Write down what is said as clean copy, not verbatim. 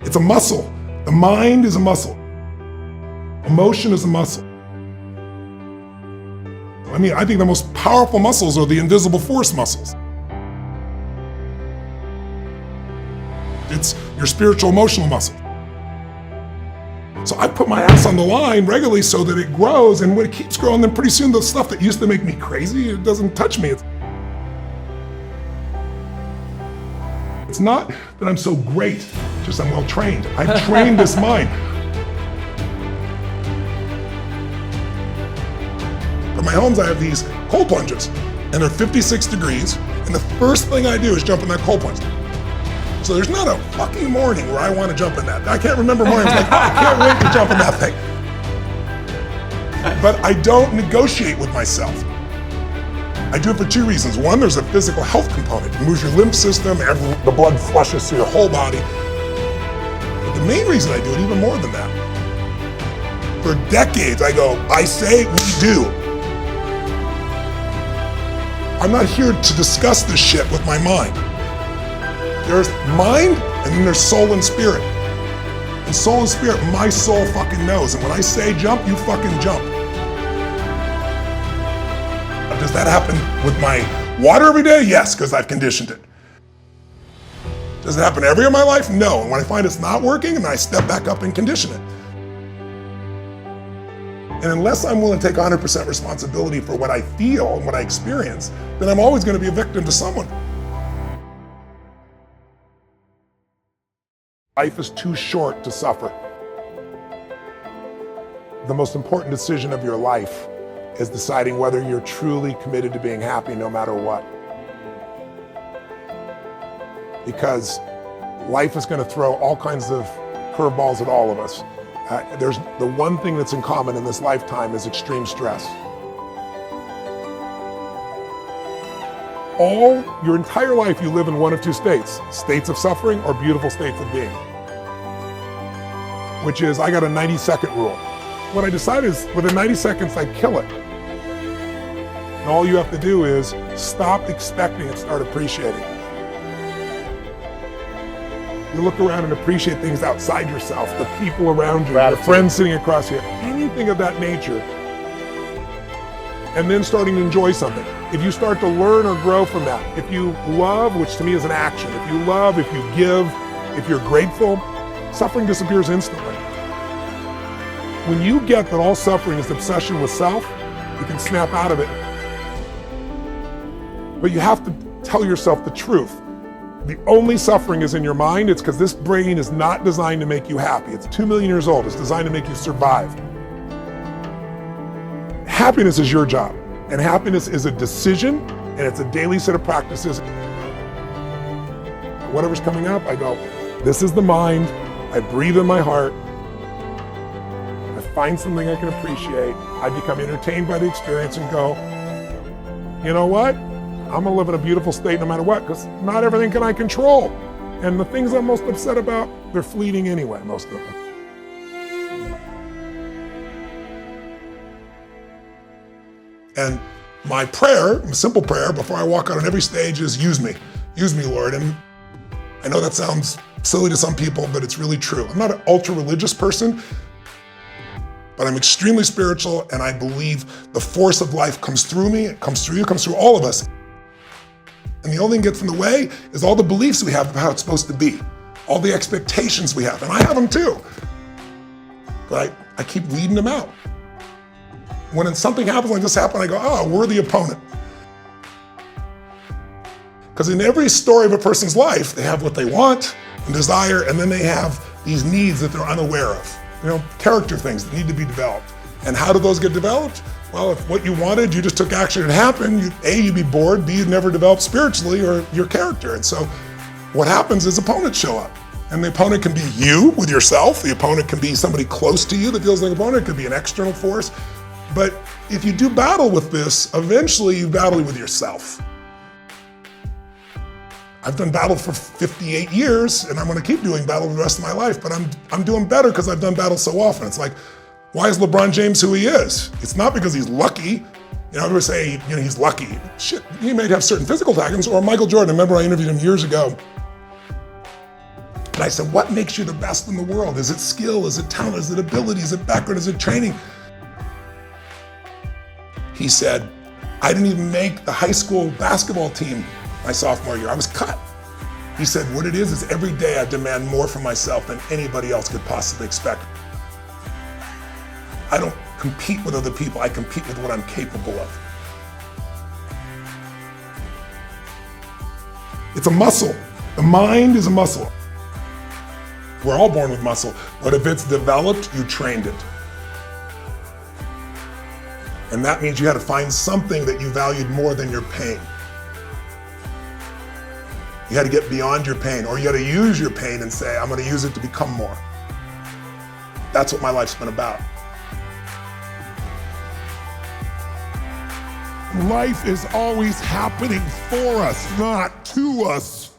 It's a muscle. The mind is a muscle. Emotion is a muscle. I mean, I think the most powerful muscles are the invisible force muscles. It's your spiritual emotional muscle. So I put my ass on the line regularly so that it grows, and when it keeps growing, then pretty soon the stuff that used to make me crazy, it doesn't touch me. It's not that I'm so great, just I'm well trained. I trained this mind. At my homes, I have these cold plunges, and they're 56 degrees, and the first thing I do is jump in that cold plunge. So there's not a fucking morning where I want to jump in that. I can't remember mornings like, I can't wait to jump in that thing. But I don't negotiate with myself. I do it for two reasons. One, there's a physical health component. It moves your lymph system, the blood flushes through your whole body. But the main reason I do it, even more than that, for decades I go, I say, we do. I'm not here to discuss this shit with my mind. There's mind, and then there's soul and spirit. And soul and spirit, my soul fucking knows. And when I say jump, you fucking jump. Does that happen with my water every day? Yes, because I've conditioned it. Does it happen every day of my life? No. And when I find it's not working, and I step back up and condition it. And unless I'm willing to take 100% responsibility for what I feel and what I experience, then I'm always going to be a victim to someone. Life is too short to suffer. The most important decision of your life is deciding whether you're truly committed to being happy no matter what. Because life is going to throw all kinds of curveballs at all of us. There's the one thing that's in common in this lifetime is extreme stress. Your entire life you live in one of two states of suffering or beautiful states of being. Which is, I got a 90-second rule. What I decided is within 90 seconds I kill it. And all you have to do is stop expecting and start appreciating. You look around and appreciate things outside yourself, the people around you, your friends sitting across here, anything of that nature. And then starting to enjoy something. If you start to learn or grow from that, if you love, which to me is an action, if you love, if you give, if you're grateful, suffering disappears instantly. When you get that all suffering is obsession with self, you can snap out of it. But you have to tell yourself the truth. The only suffering is in your mind. It's because this brain is not designed to make you happy. It's 2 million years old. It's designed to make you survive. Happiness is your job. And happiness is a decision, and it's a daily set of practices. Whatever's coming up, I go, this is the mind. I breathe in my heart. I find something I can appreciate. I become entertained by the experience and go, you know what? I'm gonna live in a beautiful state no matter what, because not everything can I control. And the things I'm most upset about, they're fleeting anyway, most of them. And my prayer, a simple prayer before I walk out on every stage is, use me, Lord. And I know that sounds silly to some people, but it's really true. I'm not an ultra-religious person, but I'm extremely spiritual, and I believe the force of life comes through me, it comes through you, it comes through all of us. And the only thing that gets in the way is all the beliefs we have of how it's supposed to be, all the expectations we have, and I have them too. But I keep weeding them out. When something happens like this happened, I go, oh, we're the opponent. Because in every story of a person's life, they have what they want and desire, and then they have these needs that they're unaware of. You know, character things that need to be developed. And how do those get developed? Well, if what you wanted, you just took action, it happened, you'd be bored, B, you'd never develop spiritually or your character. And so what happens is opponents show up. And the opponent can be you with yourself. The opponent can be somebody close to you that feels like an opponent. It could be an external force. But if you do battle with this, eventually you battle with yourself. I've done battle for 58 years, and I'm gonna keep doing battle the rest of my life, but I'm doing better because I've done battle so often. It's like, why is LeBron James who he is? It's not because he's lucky. You know, everybody say, you know, he's lucky. Shit, he might have certain physical talents. Or Michael Jordan, remember I interviewed him years ago. And I said, what makes you the best in the world? Is it skill? Is it talent? Is it ability? Is it background? Is it training? He said, I didn't even make the high school basketball team my sophomore year. I was cut. He said, what it is every day I demand more from myself than anybody else could possibly expect. I don't compete with other people. I compete with what I'm capable of. It's a muscle. The mind is a muscle. We're all born with muscle, but if it's developed, you trained it. And that means you had to find something that you valued more than your pain. You had to get beyond your pain, or you had to use your pain and say, I'm going to use it to become more. That's what my life's been about. Life is always happening for us, not to us.